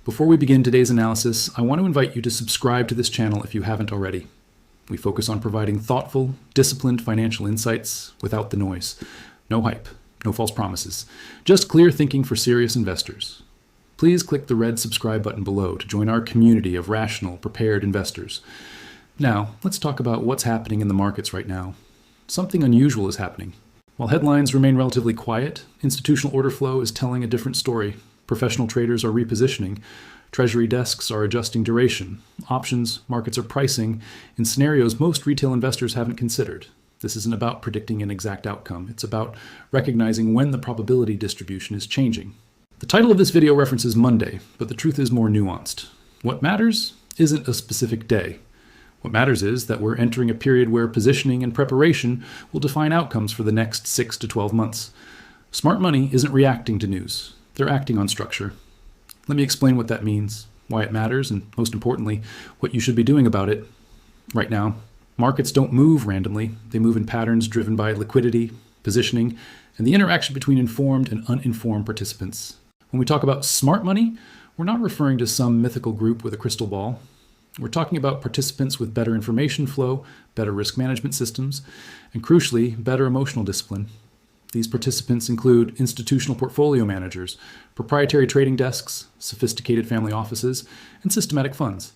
Before we begin today's analysis, I want to invite you to subscribe to this channel if you haven't already. We focus on providing thoughtful, disciplined financial insights without the noise. No hype, no false promises, just clear thinking for serious investors. Please click the red subscribe button below to join our community of rational, prepared investors. Now, let's talk about what's happening in the markets right now. Something unusual is happening. While headlines remain relatively quiet, institutional order flow is telling a different story. Professional traders are repositioning. Treasury desks are adjusting duration. Options markets are pricing in scenarios most retail investors haven't considered. This isn't about predicting an exact outcome. It's about recognizing when the probability distribution is changing. The title of this video references Monday, but the truth is more nuanced. What matters isn't a specific day. What matters is that we're entering a period where positioning and preparation will define outcomes for the next 6 to 12 months. Smart money isn't reacting to news. They're acting on structure. Let me explain what that means, why it matters, and most importantly, what you should be doing about it. Right now, markets don't move randomly. They move in patterns driven by liquidity, positioning, and the interaction between informed and uninformed participants. When we talk about smart money, we're not referring to some mythical group with a crystal ball. We're talking about participants with better information flow, better risk management systems, and crucially, better emotional discipline. These participants include institutional portfolio managers, proprietary trading desks, sophisticated family offices, and systematic funds.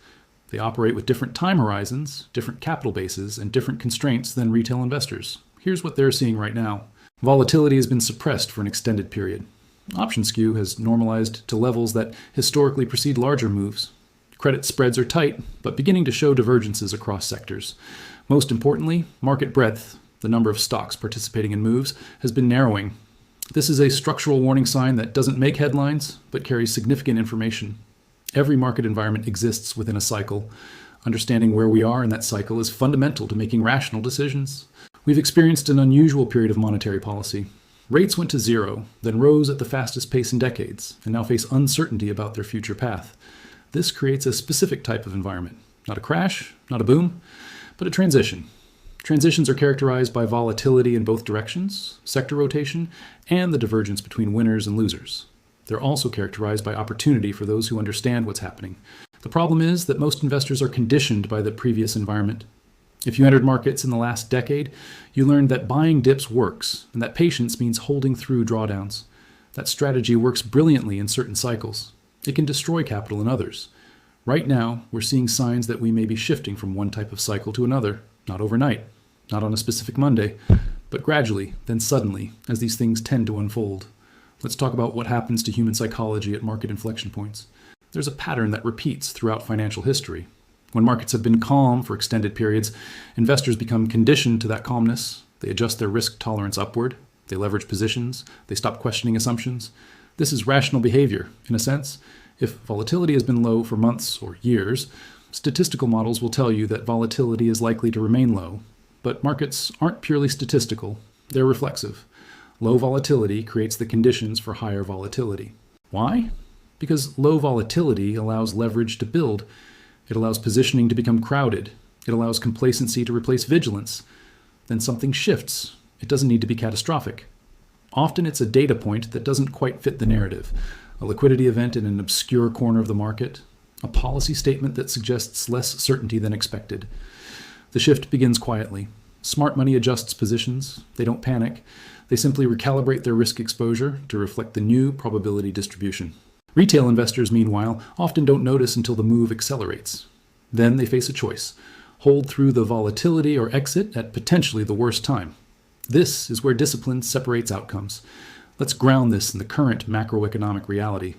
They operate with different time horizons, different capital bases, and different constraints than retail investors. Here's what they're seeing right now. Volatility has been suppressed for an extended period. Option skew has normalized to levels that historically precede larger moves. Credit spreads are tight, but beginning to show divergences across sectors. Most importantly, market breadth, the number of stocks participating in moves, has been narrowing. This is a structural warning sign that doesn't make headlines, but carries significant information. Every market environment exists within a cycle. Understanding where we are in that cycle is fundamental to making rational decisions. We've experienced an unusual period of monetary policy. Rates went to zero, then rose at the fastest pace in decades, and now face uncertainty about their future path. This creates a specific type of environment. Not a crash, not a boom, but a transition. Transitions are characterized by volatility in both directions, sector rotation, and the divergence between winners and losers. They're also characterized by opportunity for those who understand what's happening. The problem is that most investors are conditioned by the previous environment. If you entered markets in the last decade, you learned that buying dips works, and that patience means holding through drawdowns. That strategy works brilliantly in certain cycles. It can destroy capital in others. Right now, we're seeing signs that we may be shifting from one type of cycle to another. Not overnight, not on a specific Monday, but gradually, then suddenly, as these things tend to unfold. Let's talk about what happens to human psychology at market inflection points. There's a pattern that repeats throughout financial history. When markets have been calm for extended periods, investors become conditioned to that calmness. They adjust their risk tolerance upward. They leverage positions. They stop questioning assumptions. This is rational behavior, in a sense. If volatility has been low for months or years, statistical models will tell you that volatility is likely to remain low. But markets aren't purely statistical. They're reflexive. Low volatility creates the conditions for higher volatility. Why? Because low volatility allows leverage to build. It allows positioning to become crowded. It allows complacency to replace vigilance. Then something shifts. It doesn't need to be catastrophic. Often it's a data point that doesn't quite fit the narrative. A liquidity event in an obscure corner of the market. A policy statement that suggests less certainty than expected. The shift begins quietly. Smart money adjusts positions. They don't panic. They simply recalibrate their risk exposure to reflect the new probability distribution. Retail investors, meanwhile, often don't notice until the move accelerates. Then they face a choice. Hold through the volatility or exit at potentially the worst time. This is where discipline separates outcomes. Let's ground this in the current macroeconomic reality.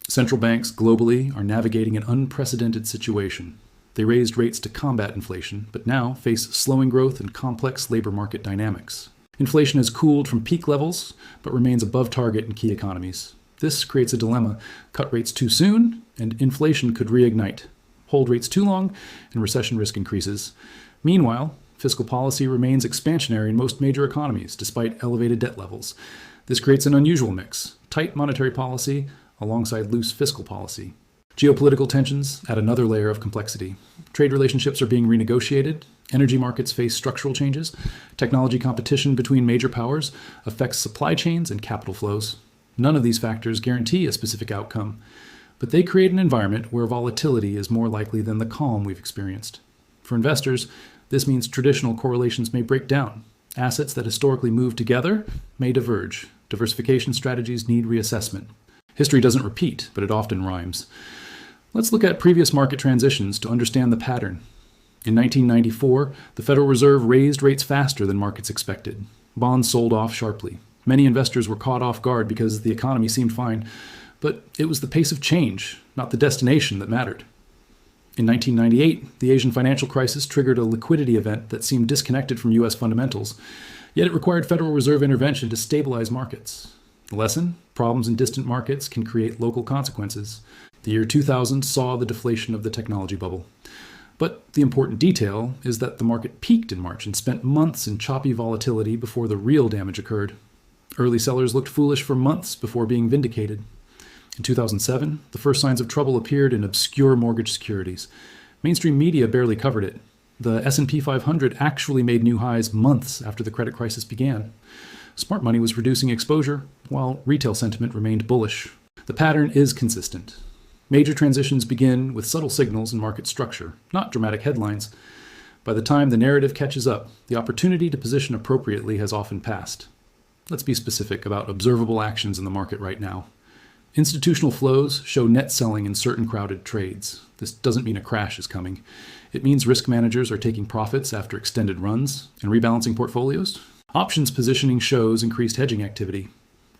Central banks globally are navigating an unprecedented situation. They raised rates to combat inflation, but now face slowing growth and complex labor market dynamics. Inflation has cooled from peak levels, but remains above target in key economies. This creates a dilemma. Cut rates too soon, and inflation could reignite. Hold rates too long, and recession risk increases. Meanwhile, fiscal policy remains expansionary in most major economies, despite elevated debt levels. This creates an unusual mix: tight monetary policy alongside loose fiscal policy. Geopolitical tensions add another layer of complexity. Trade relationships are being renegotiated. Energy markets face structural changes. Technology competition between major powers affects supply chains and capital flows. None of these factors guarantee a specific outcome, but they create an environment where volatility is more likely than the calm we've experienced. For investors, this means traditional correlations may break down. Assets that historically move together may diverge. Diversification strategies need reassessment. History doesn't repeat, but it often rhymes. Let's look at previous market transitions to understand the pattern. In 1994, the Federal Reserve raised rates faster than markets expected. Bonds sold off sharply. Many investors were caught off guard because the economy seemed fine, but it was the pace of change, not the destination, that mattered. In 1998, the Asian financial crisis triggered a liquidity event that seemed disconnected from U.S. fundamentals, yet it required Federal Reserve intervention to stabilize markets. The lesson? Problems in distant markets can create local consequences. The year 2000 saw the deflation of the technology bubble. But the important detail is that the market peaked in March and spent months in choppy volatility before the real damage occurred. Early sellers looked foolish for months before being vindicated. In 2007, the first signs of trouble appeared in obscure mortgage securities. Mainstream media barely covered it. The S&P 500 actually made new highs months after the credit crisis began. Smart money was reducing exposure, while retail sentiment remained bullish. The pattern is consistent. Major transitions begin with subtle signals in market structure, not dramatic headlines. By the time the narrative catches up, the opportunity to position appropriately has often passed. Let's be specific about observable actions in the market right now. Institutional flows show net selling in certain crowded trades. This doesn't mean a crash is coming. It means risk managers are taking profits after extended runs and rebalancing portfolios. Options positioning shows increased hedging activity.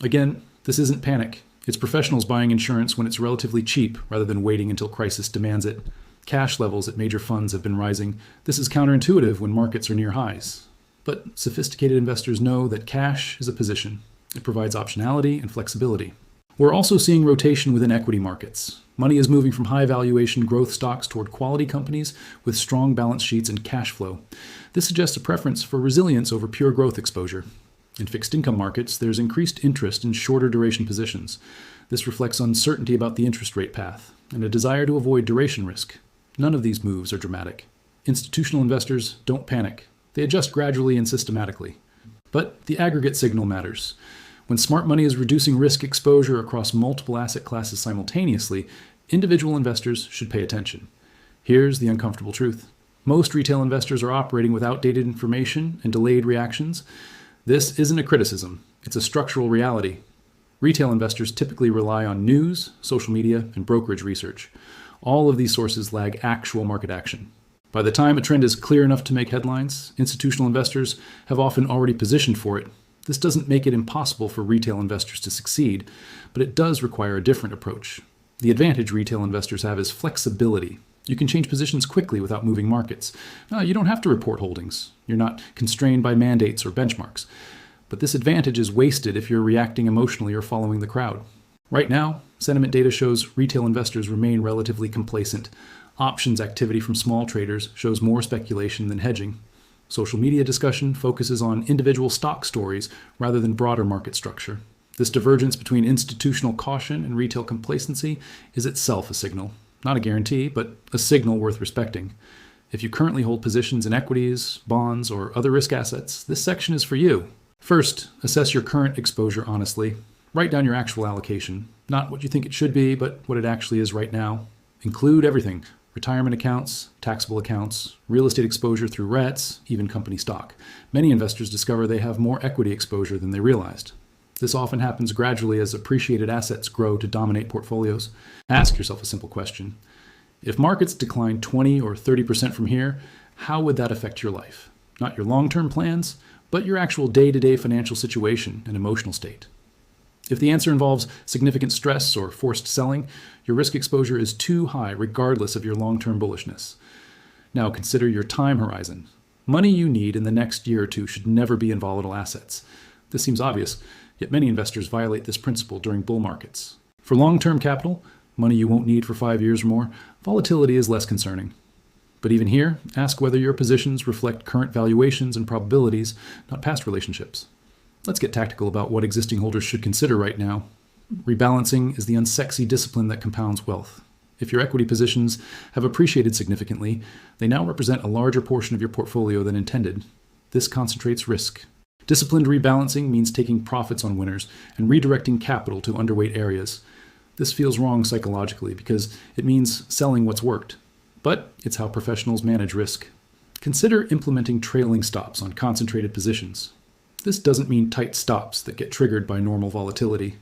Again, this isn't panic. It's professionals buying insurance when it's relatively cheap rather than waiting until crisis demands it. Cash levels at major funds have been rising. This is counterintuitive when markets are near highs. But sophisticated investors know that cash is a position. It provides optionality and flexibility. We're also seeing rotation within equity markets. Money is moving from high valuation growth stocks toward quality companies with strong balance sheets and cash flow. This suggests a preference for resilience over pure growth exposure. In fixed income markets, there's increased interest in shorter duration positions. This reflects uncertainty about the interest rate path and a desire to avoid duration risk. None of these moves are dramatic. Institutional investors don't panic. They adjust gradually and systematically. But the aggregate signal matters. When smart money is reducing risk exposure across multiple asset classes simultaneously, individual investors should pay attention. Here's the uncomfortable truth. Most retail investors are operating with outdated information and delayed reactions. This isn't a criticism. It's a structural reality. Retail investors typically rely on news, social media, and brokerage research. All of these sources lag actual market action. By the time a trend is clear enough to make headlines, institutional investors have often already positioned for it. This doesn't make it impossible for retail investors to succeed, but it does require a different approach. The advantage retail investors have is flexibility. You can change positions quickly without moving markets. You don't have to report holdings. You're not constrained by mandates or benchmarks. But this advantage is wasted if you're reacting emotionally or following the crowd. Right now, sentiment data shows retail investors remain relatively complacent. Options activity from small traders shows more speculation than hedging. Social media discussion focuses on individual stock stories rather than broader market structure. This divergence between institutional caution and retail complacency is itself a signal. Not a guarantee, but a signal worth respecting. If you currently hold positions in equities, bonds, or other risk assets, this section is for you. First, assess your current exposure honestly. Write down your actual allocation. Not what you think it should be, but what it actually is right now. Include everything. Retirement accounts, taxable accounts, real estate exposure through REITs, even company stock. Many investors discover they have more equity exposure than they realized. This often happens gradually as appreciated assets grow to dominate portfolios. Ask yourself a simple question. If markets decline 20 or 30% from here, how would that affect your life? Not your long-term plans, but your actual day-to-day financial situation and emotional state. If the answer involves significant stress or forced selling, your risk exposure is too high regardless of your long-term bullishness. Now consider your time horizon. Money you need in the next year or two should never be in volatile assets. This seems obvious, yet many investors violate this principle during bull markets. For long-term capital, money you won't need for 5 years or more, volatility is less concerning. But even here, ask whether your positions reflect current valuations and probabilities, not past relationships. Let's get tactical about what existing holders should consider right now. Rebalancing is the unsexy discipline that compounds wealth. If your equity positions have appreciated significantly, they now represent a larger portion of your portfolio than intended. This concentrates risk. Disciplined rebalancing means taking profits on winners and redirecting capital to underweight areas. This feels wrong psychologically because it means selling what's worked, but it's how professionals manage risk. Consider implementing trailing stops on concentrated positions. This doesn't mean tight stops that get triggered by normal volatility,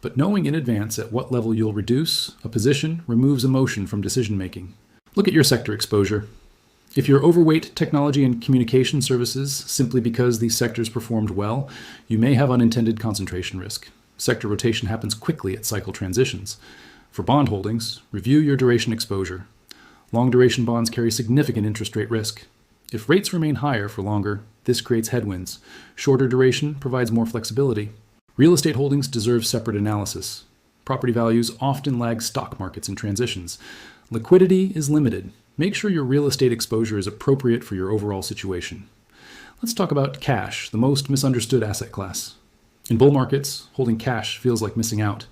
but knowing in advance at what level you'll reduce a position removes emotion from decision-making. Look at your sector exposure. If you're overweight technology and communication services simply because these sectors performed well, you may have unintended concentration risk. Sector rotation happens quickly at cycle transitions. For bond holdings, review your duration exposure. Long-duration bonds carry significant interest rate risk. If rates remain higher for longer, this creates headwinds. Shorter duration provides more flexibility. Real estate holdings deserve separate analysis. Property values often lag stock markets in transitions. Liquidity is limited. Make sure your real estate exposure is appropriate for your overall situation. Let's talk about cash, the most misunderstood asset class. In bull markets, holding cash feels like missing out.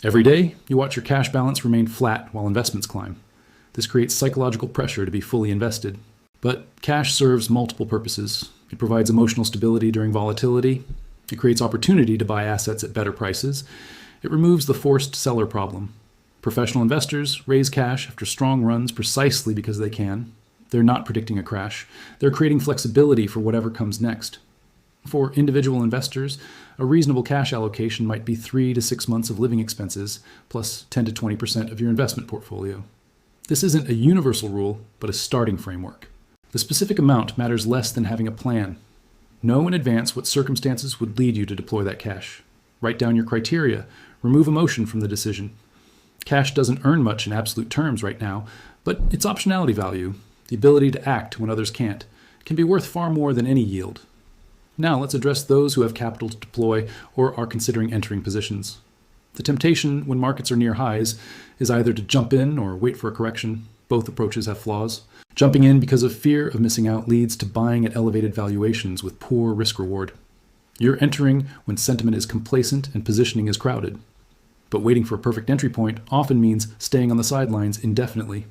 Every day, you watch your cash balance remain flat while investments climb. This creates psychological pressure to be fully invested. But cash serves multiple purposes. It provides emotional stability during volatility. It creates opportunity to buy assets at better prices. It removes the forced seller problem. Professional investors raise cash after strong runs precisely because they can. They're not predicting a crash. They're creating flexibility for whatever comes next. For individual investors, a reasonable cash allocation might be 3 to 6 months of living expenses, plus 10 to 20% of your investment portfolio. This isn't a universal rule, but a starting framework. The specific amount matters less than having a plan. Know in advance what circumstances would lead you to deploy that cash. Write down your criteria. Remove emotion from the decision. Cash doesn't earn much in absolute terms right now, but its optionality value, the ability to act when others can't, can be worth far more than any yield. Now let's address those who have capital to deploy or are considering entering positions. The temptation when markets are near highs is either to jump in or wait for a correction. Both approaches have flaws. Jumping in because of fear of missing out leads to buying at elevated valuations with poor risk-reward. You're entering when sentiment is complacent and positioning is crowded. But waiting for a perfect entry point often means staying on the sidelines indefinitely.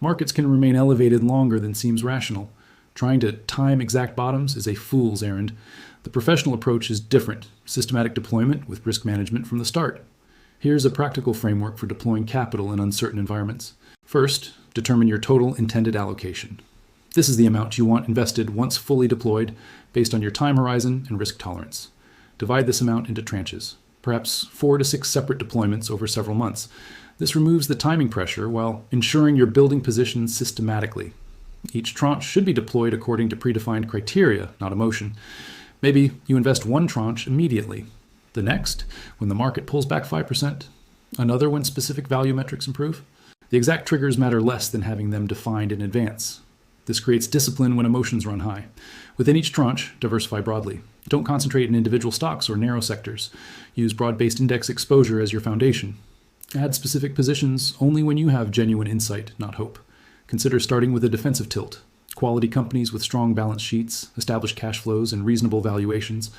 Markets can remain elevated longer than seems rational. Trying to time exact bottoms is a fool's errand. The professional approach is different, systematic deployment with risk management from the start. Here's a practical framework for deploying capital in uncertain environments. First, determine your total intended allocation. This is the amount you want invested once fully deployed based on your time horizon and risk tolerance. Divide this amount into tranches, perhaps 4 to 6 separate deployments over several months. This removes the timing pressure while ensuring you're building positions systematically. Each tranche should be deployed according to predefined criteria, not emotion. Maybe you invest one tranche immediately. The next, when the market pulls back 5%. Another when specific value metrics improve. The exact triggers matter less than having them defined in advance. This creates discipline when emotions run high. Within each tranche, diversify broadly. Don't concentrate in individual stocks or narrow sectors. Use broad-based index exposure as your foundation. Add specific positions only when you have genuine insight, not hope. Consider starting with a defensive tilt. Quality companies with strong balance sheets, established cash flows, and reasonable valuations.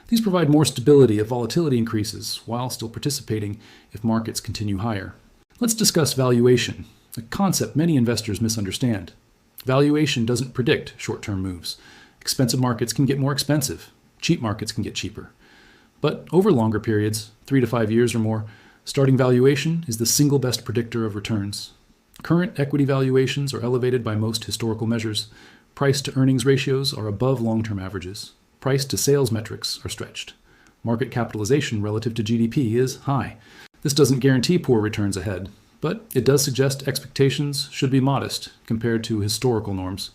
These provide more stability if volatility increases, while still participating if markets continue higher. Let's discuss valuation, a concept many investors misunderstand. Valuation doesn't predict short-term moves. Expensive markets can get more expensive. Cheap markets can get cheaper. But over longer periods, 3 to 5 years or more, starting valuation is the single best predictor of returns. Current equity valuations are elevated by most historical measures. Price-to-earnings ratios are above long-term averages. Price-to-sales metrics are stretched. Market capitalization relative to GDP is high. This doesn't guarantee poor returns ahead, but it does suggest expectations should be modest compared to historical norms.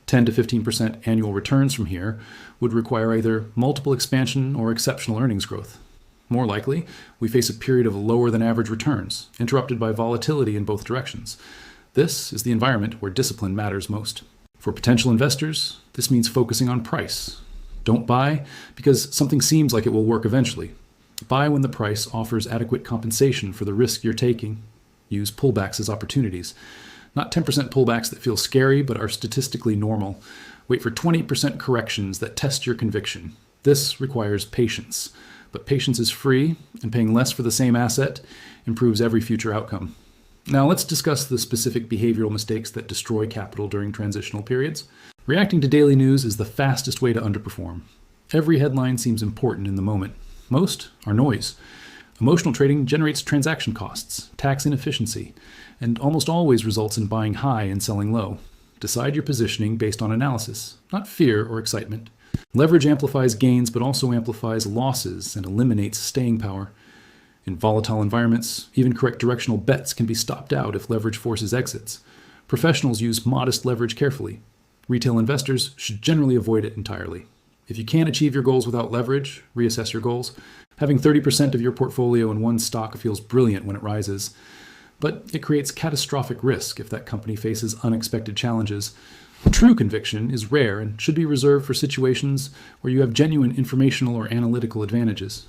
10 to 15% annual returns from here would require either multiple expansion or exceptional earnings growth. More likely, we face a period of lower than average returns, interrupted by volatility in both directions. This is the environment where discipline matters most. For potential investors, this means focusing on price. Don't buy because something seems like it will work eventually. Buy when the price offers adequate compensation for the risk you're taking. Use pullbacks as opportunities. Not 10% pullbacks that feel scary but are statistically normal. Wait for 20% corrections that test your conviction. This requires patience. But patience is free, and paying less for the same asset improves every future outcome. Now let's discuss the specific behavioral mistakes that destroy capital during transitional periods. Reacting to daily news is the fastest way to underperform. Every headline seems important in the moment. Most are noise. Emotional trading generates transaction costs, tax inefficiency, and almost always results in buying high and selling low. Decide your positioning based on analysis, not fear or excitement. Leverage amplifies gains but also amplifies losses and eliminates staying power. In volatile environments, even correct directional bets can be stopped out if leverage forces exits. Professionals use modest leverage carefully. Retail investors should generally avoid it entirely. If you can't achieve your goals without leverage, reassess your goals. Having 30% of your portfolio in one stock feels brilliant when it rises, but it creates catastrophic risk if that company faces unexpected challenges. True conviction is rare and should be reserved for situations where you have genuine informational or analytical advantages.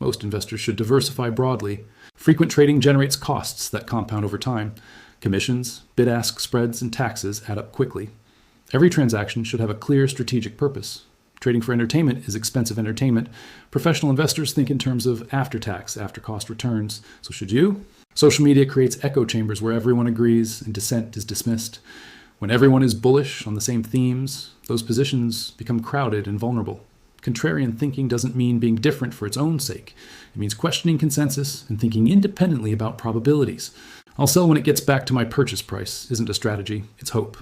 Most investors should diversify broadly. Frequent trading generates costs that compound over time. Commissions, bid-ask spreads, and taxes add up quickly. Every transaction should have a clear strategic purpose. Trading for entertainment is expensive entertainment. Professional investors think in terms of after-tax, after-cost returns. So should you? Social media creates echo chambers where everyone agrees and dissent is dismissed. When everyone is bullish on the same themes, those positions become crowded and vulnerable. Contrarian thinking doesn't mean being different for its own sake. It means questioning consensus and thinking independently about probabilities. I'll sell when it gets back to my purchase price isn't a strategy, it's hope.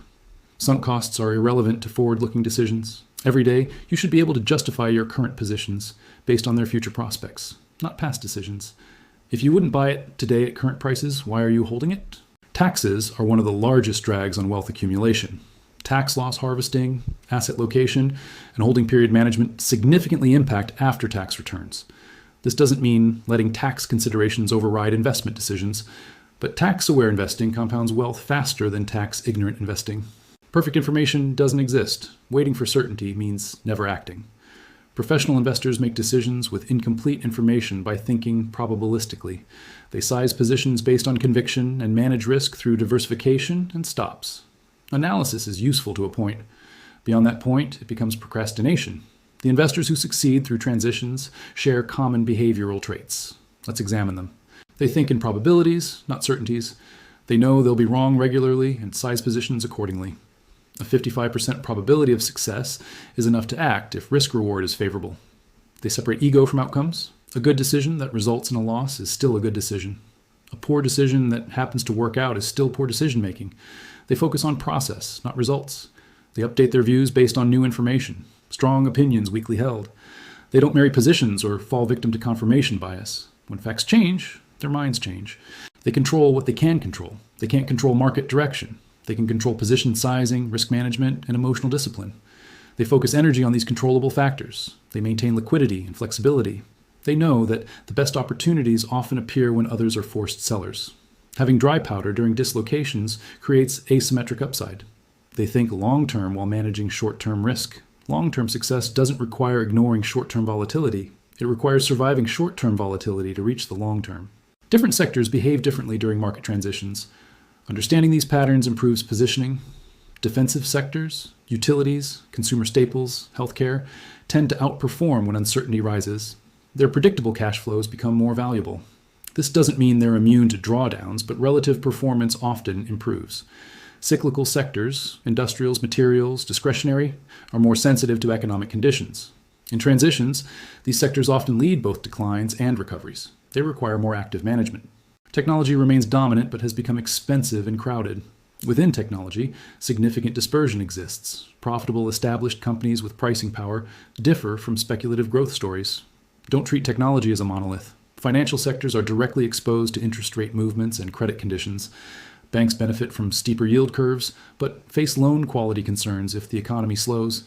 Sunk costs are irrelevant to forward-looking decisions. Every day, you should be able to justify your current positions based on their future prospects, not past decisions. If you wouldn't buy it today at current prices, why are you holding it? Taxes are one of the largest drags on wealth accumulation. Tax loss harvesting, asset location, and holding period management significantly impact after-tax returns. This doesn't mean letting tax considerations override investment decisions, but tax-aware investing compounds wealth faster than tax-ignorant investing. Perfect information doesn't exist. Waiting for certainty means never acting. Professional investors make decisions with incomplete information by thinking probabilistically. They size positions based on conviction and manage risk through diversification and stops. Analysis is useful to a point. Beyond that point, it becomes procrastination. The investors who succeed through transitions share common behavioral traits. Let's examine them. They think in probabilities, not certainties. They know they'll be wrong regularly and size positions accordingly. A 55% probability of success is enough to act if risk-reward is favorable. They separate ego from outcomes. A good decision that results in a loss is still a good decision. A poor decision that happens to work out is still poor decision-making. They focus on process, not results. They update their views based on new information, strong opinions weakly held. They don't marry positions or fall victim to confirmation bias. When facts change, their minds change. They control what they can control. They can't control market direction. They can control position sizing, risk management, and emotional discipline. They focus energy on these controllable factors. They maintain liquidity and flexibility. They know that the best opportunities often appear when others are forced sellers. Having dry powder during dislocations creates asymmetric upside. They think long-term while managing short-term risk. Long-term success doesn't require ignoring short-term volatility. It requires surviving short-term volatility to reach the long-term. Different sectors behave differently during market transitions. Understanding these patterns improves positioning. Defensive sectors, utilities, consumer staples, healthcare, tend to outperform when uncertainty rises. Their predictable cash flows become more valuable. This doesn't mean they're immune to drawdowns, but relative performance often improves. Cyclical sectors, industrials, materials, discretionary, are more sensitive to economic conditions. In transitions, these sectors often lead both declines and recoveries. They require more active management. Technology remains dominant but has become expensive and crowded. Within technology, significant dispersion exists. Profitable established companies with pricing power differ from speculative growth stories. Don't treat technology as a monolith. Financial sectors are directly exposed to interest rate movements and credit conditions. Banks benefit from steeper yield curves, but face loan quality concerns if the economy slows.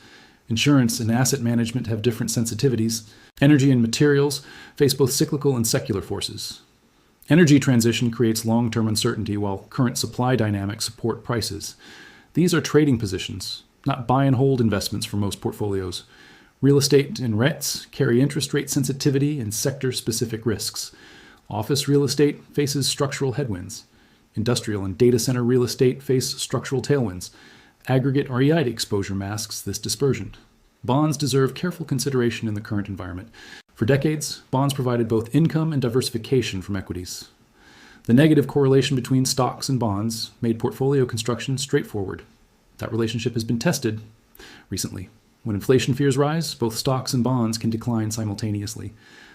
Insurance and asset management have different sensitivities. Energy and materials face both cyclical and secular forces. Energy transition creates long-term uncertainty while current supply dynamics support prices. These are trading positions, not buy and hold investments for most portfolios. Real estate and REITs carry interest rate sensitivity and sector-specific risks. Office real estate faces structural headwinds. Industrial and data center real estate face structural tailwinds. Aggregate REIT exposure masks this dispersion. Bonds deserve careful consideration in the current environment. For decades, bonds provided both income and diversification from equities. The negative correlation between stocks and bonds made portfolio construction straightforward. That relationship has been tested recently. When inflation fears rise, both stocks and bonds can decline simultaneously.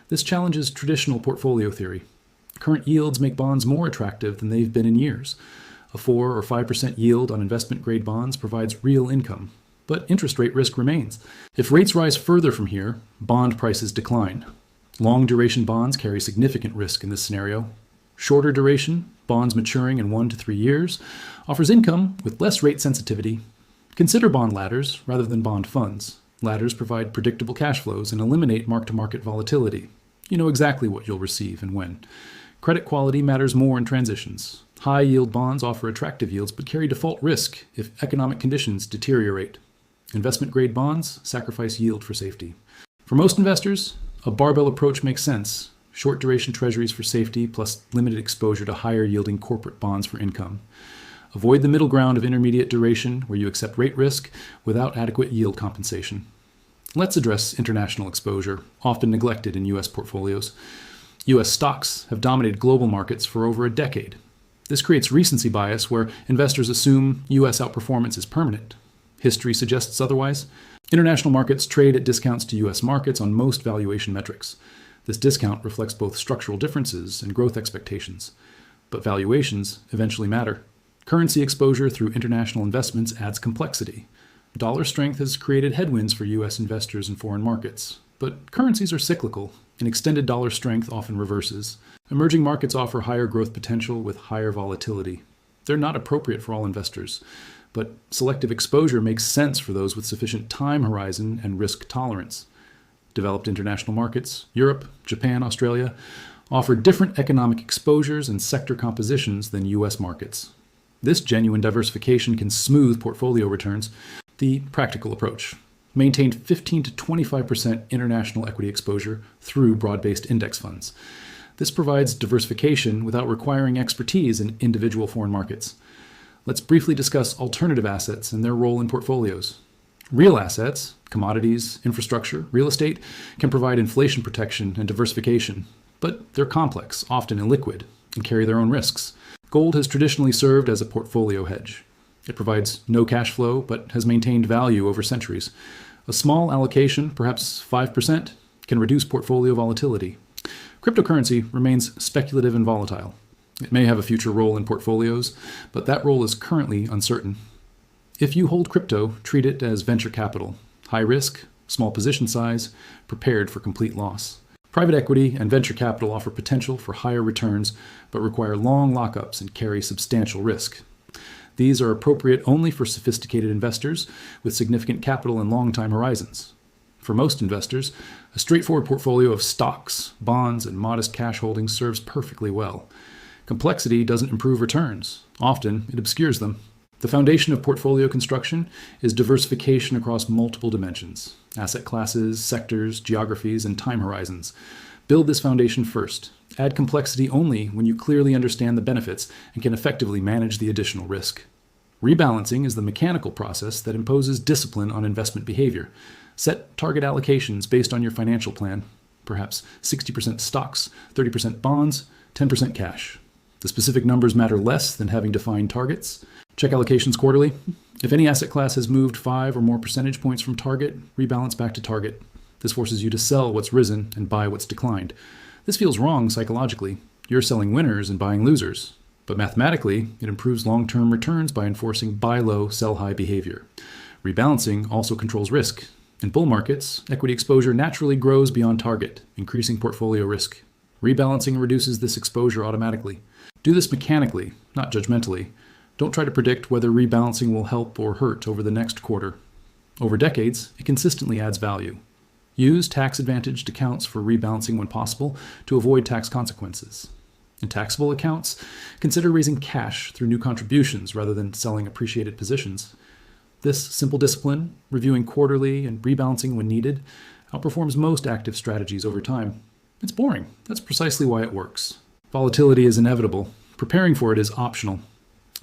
This challenges traditional portfolio theory. Current yields make bonds more attractive than they've been in years. A 4 or 5% yield on investment-grade bonds provides real income, but interest rate risk remains. If rates rise further from here, bond prices decline. Long-duration bonds carry significant risk in this scenario. Shorter duration, bonds maturing in 1 to 3 years, offers income with less rate sensitivity. Consider bond ladders rather than bond funds. Ladders provide predictable cash flows and eliminate mark-to-market volatility. You know exactly what you'll receive and when. Credit quality matters more in transitions. High-yield bonds offer attractive yields but carry default risk if economic conditions deteriorate. Investment-grade bonds sacrifice yield for safety. For most investors, a barbell approach makes sense. Short-duration treasuries for safety plus limited exposure to higher-yielding corporate bonds for income. Avoid the middle ground of intermediate duration where you accept rate risk without adequate yield compensation. Let's address international exposure, often neglected in U.S. portfolios. U.S. stocks have dominated global markets for over a decade. This creates recency bias where investors assume U.S. outperformance is permanent. History suggests otherwise. International markets trade at discounts to U.S. markets on most valuation metrics. This discount reflects both structural differences and growth expectations. But valuations eventually matter. Currency exposure through international investments adds complexity. Dollar strength has created headwinds for U.S. investors in foreign markets. But currencies are cyclical, and extended dollar strength often reverses. Emerging markets offer higher growth potential with higher volatility. They're not appropriate for all investors, but selective exposure makes sense for those with sufficient time horizon and risk tolerance. Developed international markets, Europe, Japan, Australia, offer different economic exposures and sector compositions than U.S. markets. This genuine diversification can smooth portfolio returns. The practical approach: maintain 15 to 25% international equity exposure through broad-based index funds. This provides diversification without requiring expertise in individual foreign markets. Let's briefly discuss alternative assets and their role in portfolios. Real assets, commodities, infrastructure, real estate, can provide inflation protection and diversification, but they're complex, often illiquid, and carry their own risks. Gold has traditionally served as a portfolio hedge. It provides no cash flow, but has maintained value over centuries. A small allocation, perhaps 5%, can reduce portfolio volatility. Cryptocurrency remains speculative and volatile. It may have a future role in portfolios, but that role is currently uncertain. If you hold crypto, treat it as venture capital. High risk, small position size, prepared for complete loss. Private equity and venture capital offer potential for higher returns, but require long lockups and carry substantial risk. These are appropriate only for sophisticated investors with significant capital and long time horizons. For most investors, a straightforward portfolio of stocks, bonds, and modest cash holdings serves perfectly well. Complexity doesn't improve returns. Often, it obscures them. The foundation of portfolio construction is diversification across multiple dimensions: asset classes, sectors, geographies, and time horizons. Build this foundation first. Add complexity only when you clearly understand the benefits and can effectively manage the additional risk. Rebalancing is the mechanical process that imposes discipline on investment behavior. Set target allocations based on your financial plan, perhaps 60% stocks, 30% bonds, 10% cash. The specific numbers matter less than having defined targets. Check allocations quarterly. If any asset class has moved 5 or more percentage points from target, rebalance back to target. This forces you to sell what's risen and buy what's declined. This feels wrong psychologically. You're selling winners and buying losers. But mathematically, it improves long-term returns by enforcing buy low, sell high behavior. Rebalancing also controls risk. In bull markets, equity exposure naturally grows beyond target, increasing portfolio risk. Rebalancing reduces this exposure automatically. Do this mechanically, not judgmentally. Don't try to predict whether rebalancing will help or hurt over the next quarter. Over decades, it consistently adds value. Use tax-advantaged accounts for rebalancing when possible to avoid tax consequences. In taxable accounts, consider raising cash through new contributions rather than selling appreciated positions. This simple discipline, reviewing quarterly and rebalancing when needed, outperforms most active strategies over time. It's boring. That's precisely why it works. Volatility is inevitable. Preparing for it is optional.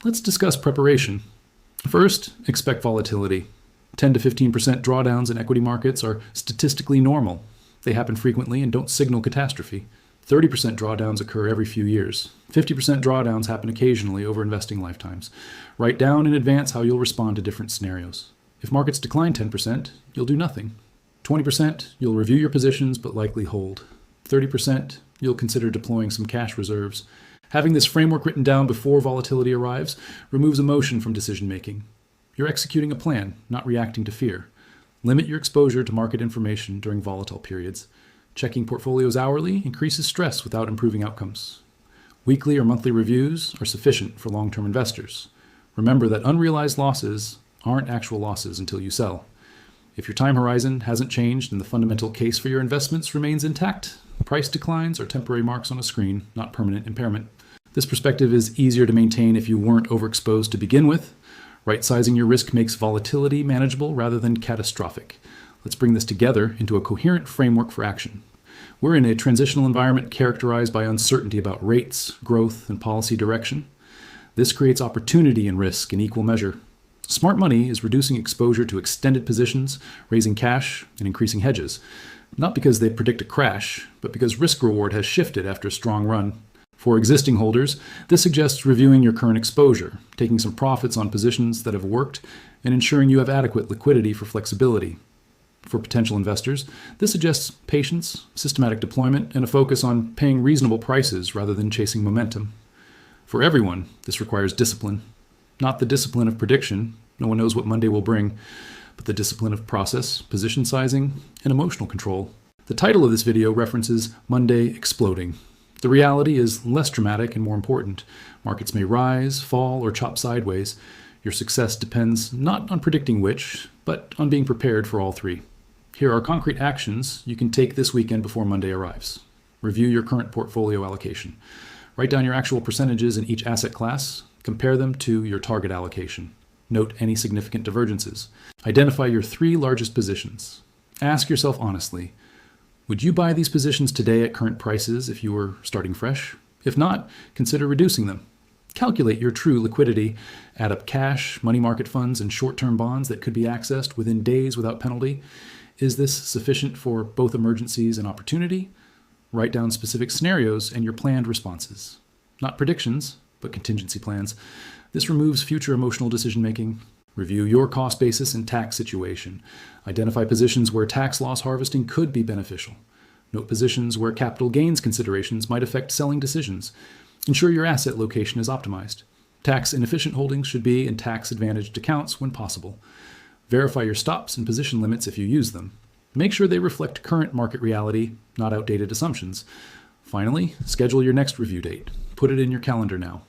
Let's discuss preparation. First, expect volatility. 10 to 15% drawdowns in equity markets are statistically normal. They happen frequently and don't signal catastrophe. 30% drawdowns occur every few years. 50% drawdowns happen occasionally over investing lifetimes. Write down in advance how you'll respond to different scenarios. If markets decline 10%, you'll do nothing. 20%, you'll review your positions but likely hold. 30%, you'll consider deploying some cash reserves. Having this framework written down before volatility arrives removes emotion from decision making. You're executing a plan, not reacting to fear. Limit your exposure to market information during volatile periods. Checking portfolios hourly increases stress without improving outcomes. Weekly or monthly reviews are sufficient for long-term investors. Remember that unrealized losses aren't actual losses until you sell. If your time horizon hasn't changed and the fundamental case for your investments remains intact, price declines are temporary marks on a screen, not permanent impairment. This perspective is easier to maintain if you weren't overexposed to begin with. Right-sizing your risk makes volatility manageable rather than catastrophic. Let's bring this together into a coherent framework for action. We're in a transitional environment characterized by uncertainty about rates, growth, and policy direction. This creates opportunity and risk in equal measure. Smart money is reducing exposure to extended positions, raising cash, and increasing hedges. Not because they predict a crash, but because risk-reward has shifted after a strong run. For existing holders, this suggests reviewing your current exposure, taking some profits on positions that have worked, and ensuring you have adequate liquidity for flexibility. For potential investors, this suggests patience, systematic deployment, and a focus on paying reasonable prices rather than chasing momentum. For everyone, this requires discipline. Not the discipline of prediction, no one knows what Monday will bring, but the discipline of process, position sizing, and emotional control. The title of this video references Monday exploding. The reality is less dramatic and more important. Markets may rise, fall, or chop sideways. Your success depends not on predicting which, but on being prepared for all three. Here are concrete actions you can take this weekend before Monday arrives. Review your current portfolio allocation. Write down your actual percentages in each asset class. Compare them to your target allocation. Note any significant divergences. Identify your 3 largest positions. Ask yourself honestly, would you buy these positions today at current prices if you were starting fresh? If not, consider reducing them. Calculate your true liquidity. Add up cash, money market funds, and short-term bonds that could be accessed within days without penalty. Is this sufficient for both emergencies and opportunity? Write down specific scenarios and your planned responses. Not predictions, but contingency plans. This removes future emotional decision-making. Review your cost basis and tax situation. Identify positions where tax loss harvesting could be beneficial. Note positions where capital gains considerations might affect selling decisions. Ensure your asset location is optimized. Tax-inefficient holdings should be in tax-advantaged accounts when possible. Verify your stops and position limits if you use them. Make sure they reflect current market reality, not outdated assumptions. Finally, schedule your next review date. Put it in your calendar now.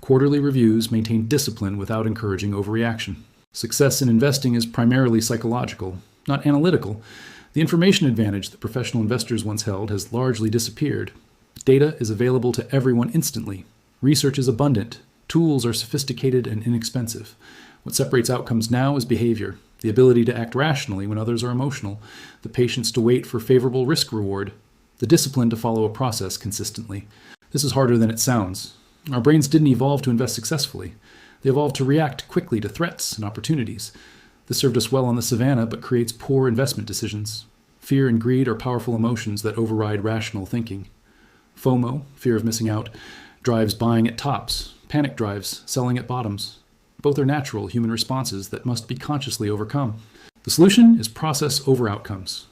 Quarterly reviews maintain discipline without encouraging overreaction. Success in investing is primarily psychological, not analytical. The information advantage that professional investors once held has largely disappeared. Data is available to everyone instantly. Research is abundant. Tools are sophisticated and inexpensive. What separates outcomes now is behavior, the ability to act rationally when others are emotional, the patience to wait for favorable risk-reward, the discipline to follow a process consistently. This is harder than it sounds. Our brains didn't evolve to invest successfully. They evolved to react quickly to threats and opportunities. This served us well on the savannah, but creates poor investment decisions. Fear and greed are powerful emotions that override rational thinking. FOMO, fear of missing out, drives buying at tops. Panic drives selling at bottoms. Both are natural human responses that must be consciously overcome. The solution is process over outcomes.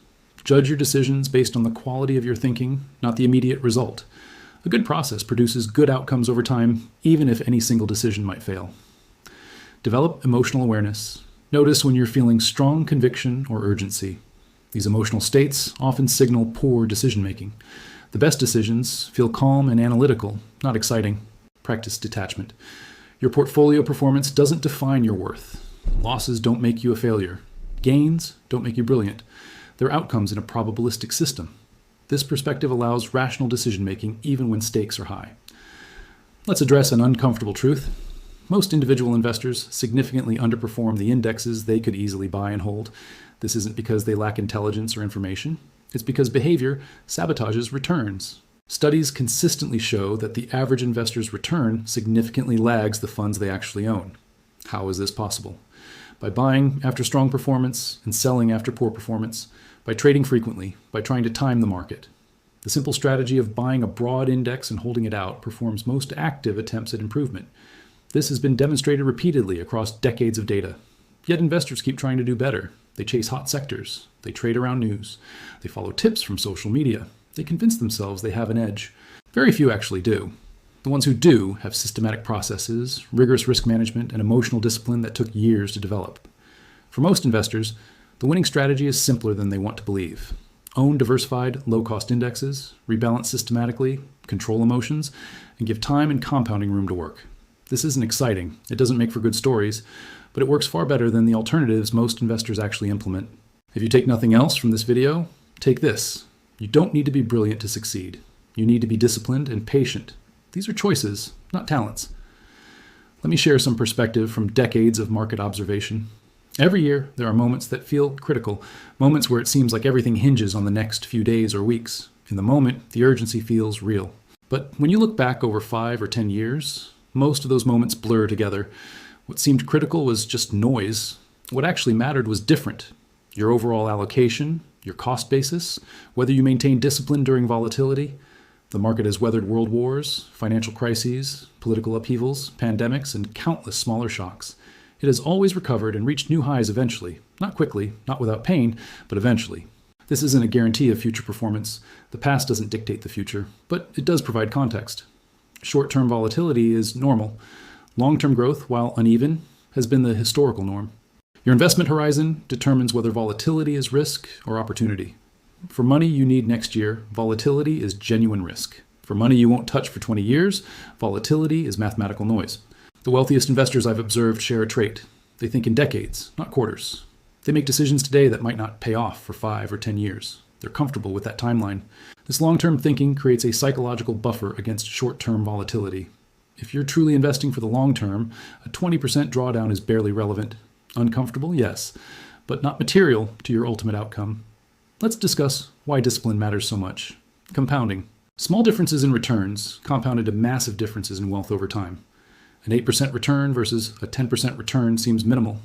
Judge your decisions based on the quality of your thinking, not the immediate result. A good process produces good outcomes over time, even if any single decision might fail. Develop emotional awareness. Notice when you're feeling strong conviction or urgency. These emotional states often signal poor decision-making. The best decisions feel calm and analytical, not exciting. Practice detachment. Your portfolio performance doesn't define your worth. Losses don't make you a failure. Gains don't make you brilliant. They're outcomes in a probabilistic system. This perspective allows rational decision-making even when stakes are high. Let's address an uncomfortable truth. Most individual investors significantly underperform the indexes they could easily buy and hold. This isn't because they lack intelligence or information. It's because behavior sabotages returns. Studies consistently show that the average investor's return significantly lags the funds they actually own. How is this possible? By buying after strong performance and selling after poor performance, by trading frequently, by trying to time the market. The simple strategy of buying a broad index and holding it out performs most active attempts at improvement. This has been demonstrated repeatedly across decades of data. Yet investors keep trying to do better. They chase hot sectors. They trade around news. They follow tips from social media. They convince themselves they have an edge. Very few actually do. The ones who do have systematic processes, rigorous risk management, and emotional discipline that took years to develop. For most investors, the winning strategy is simpler than they want to believe. Own diversified, low-cost indexes, rebalance systematically, control emotions, and give time and compounding room to work. This isn't exciting. It doesn't make for good stories, but it works far better than the alternatives most investors actually implement. If you take nothing else from this video, take this. You don't need to be brilliant to succeed. You need to be disciplined and patient. These are choices, not talents. Let me share some perspective from decades of market observation. Every year, there are moments that feel critical, moments where it seems like everything hinges on the next few days or weeks. In the moment, the urgency feels real. But when you look back over 5 or 10 years, most of those moments blur together. What seemed critical was just noise. What actually mattered was different. Your overall allocation, your cost basis, whether you maintain discipline during volatility. The market has weathered world wars, financial crises, political upheavals, pandemics, and countless smaller shocks. It has always recovered and reached new highs eventually. Not quickly, not without pain, but eventually. This isn't a guarantee of future performance. The past doesn't dictate the future, but it does provide context. Short-term volatility is normal. Long-term growth, while uneven, has been the historical norm. Your investment horizon determines whether volatility is risk or opportunity. For money you need next year, volatility is genuine risk. For money you won't touch for 20 years, volatility is mathematical noise. The wealthiest investors I've observed share a trait. They think in decades, not quarters. They make decisions today that might not pay off for 5 or 10 years. They're comfortable with that timeline. This long-term thinking creates a psychological buffer against short-term volatility. If you're truly investing for the long term, a 20% drawdown is barely relevant. Uncomfortable? Yes, but not material to your ultimate outcome. Let's discuss why discipline matters so much. Compounding. Small differences in returns compound into massive differences in wealth over time. An 8% return versus a 10% return seems minimal.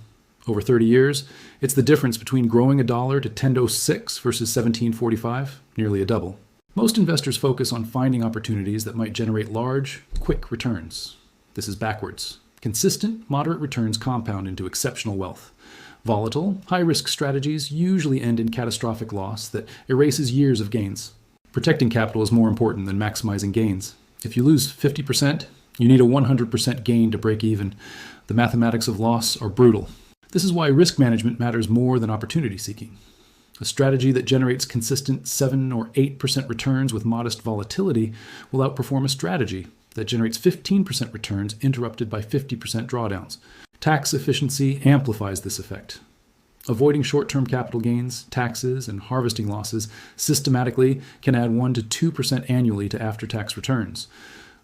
Over 30 years, it's the difference between growing $1 to $10.06 versus $17.45, nearly a double. Most investors focus on finding opportunities that might generate large, quick returns. This is backwards. Consistent, moderate returns compound into exceptional wealth. Volatile, high-risk strategies usually end in catastrophic loss that erases years of gains. Protecting capital is more important than maximizing gains. If you lose 50%, you need a 100% gain to break even. The mathematics of loss are brutal. This is why risk management matters more than opportunity seeking. A strategy that generates consistent 7 or 8% returns with modest volatility will outperform a strategy that generates 15% returns interrupted by 50% drawdowns. Tax efficiency amplifies this effect. Avoiding short-term capital gains, taxes, and harvesting losses systematically can add 1 to 2% annually to after-tax returns.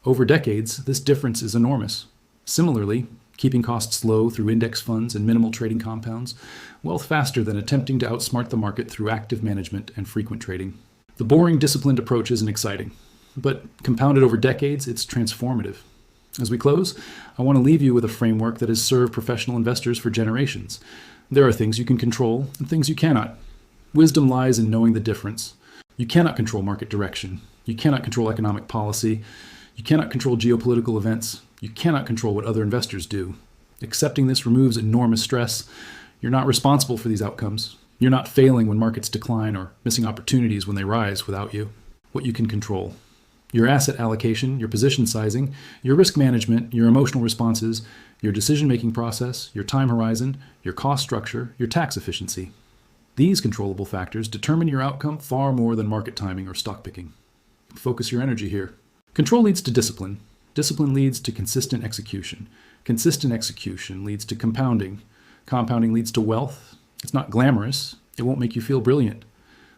Over decades, this difference is enormous. Similarly, keeping costs low through index funds and minimal trading compounds, wealth faster than attempting to outsmart the market through active management and frequent trading. The boring, disciplined approach isn't exciting, but compounded over decades, it's transformative. As we close, I want to leave you with a framework that has served professional investors for generations. There are things you can control and things you cannot. Wisdom lies in knowing the difference. You cannot control market direction. You cannot control economic policy. You cannot control geopolitical events. You cannot control what other investors do. Accepting this removes enormous stress. You're not responsible for these outcomes. You're not failing when markets decline or missing opportunities when they rise without you. What you can control: your asset allocation, your position sizing, your risk management, your emotional responses, your decision-making process, your time horizon, your cost structure, your tax efficiency. These controllable factors determine your outcome far more than market timing or stock picking. Focus your energy here. Control leads to discipline. Discipline leads to consistent execution. Consistent execution leads to compounding. Compounding leads to wealth. It's not glamorous. It won't make you feel brilliant.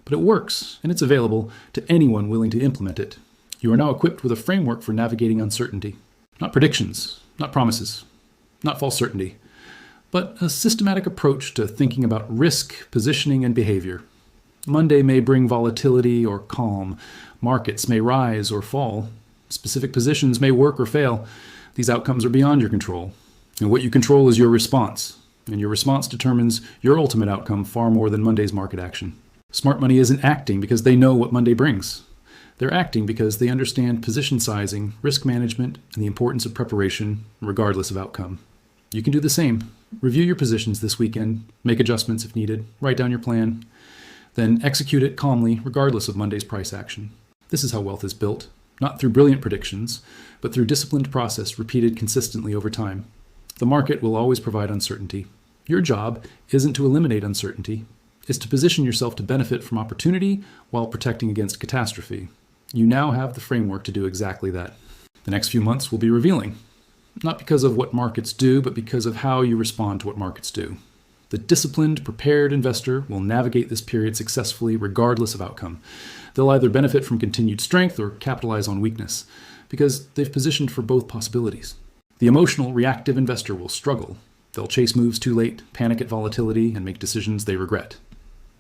But it works, and it's available to anyone willing to implement it. You are now equipped with a framework for navigating uncertainty. Not predictions, not promises, not false certainty, but a systematic approach to thinking about risk, positioning, and behavior. Monday may bring volatility or calm. Markets may rise or fall. Specific positions may work or fail. These outcomes are beyond your control. And what you control is your response. And your response determines your ultimate outcome far more than Monday's market action. Smart money isn't acting because they know what Monday brings. They're acting because they understand position sizing, risk management, and the importance of preparation, regardless of outcome. You can do the same. Review your positions this weekend, make adjustments if needed, write down your plan, then execute it calmly regardless of Monday's price action. This is how wealth is built, not through brilliant predictions, but through disciplined process repeated consistently over time. The market will always provide uncertainty. Your job isn't to eliminate uncertainty, it's to position yourself to benefit from opportunity while protecting against catastrophe. You now have the framework to do exactly that. The next few months will be revealing, not because of what markets do, but because of how you respond to what markets do. The disciplined, prepared investor will navigate this period successfully regardless of outcome. They'll either benefit from continued strength or capitalize on weakness, because they've positioned for both possibilities. The emotional, reactive investor will struggle. They'll chase moves too late, panic at volatility, and make decisions they regret.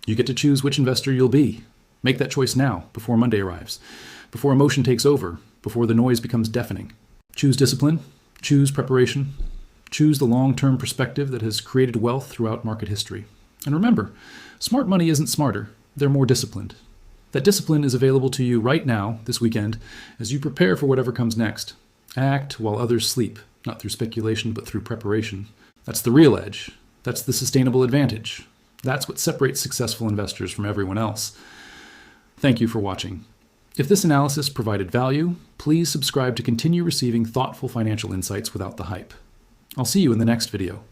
You get to choose which investor you'll be. Make that choice now, before Monday arrives, before emotion takes over, before the noise becomes deafening. Choose discipline, choose preparation, choose the long-term perspective that has created wealth throughout market history. And remember, smart money isn't smarter, they're more disciplined. That discipline is available to you right now, this weekend, as you prepare for whatever comes next. Act while others sleep, not through speculation, but through preparation. That's the real edge. That's the sustainable advantage. That's what separates successful investors from everyone else. Thank you for watching. If this analysis provided value, please subscribe to continue receiving thoughtful financial insights without the hype. I'll see you in the next video.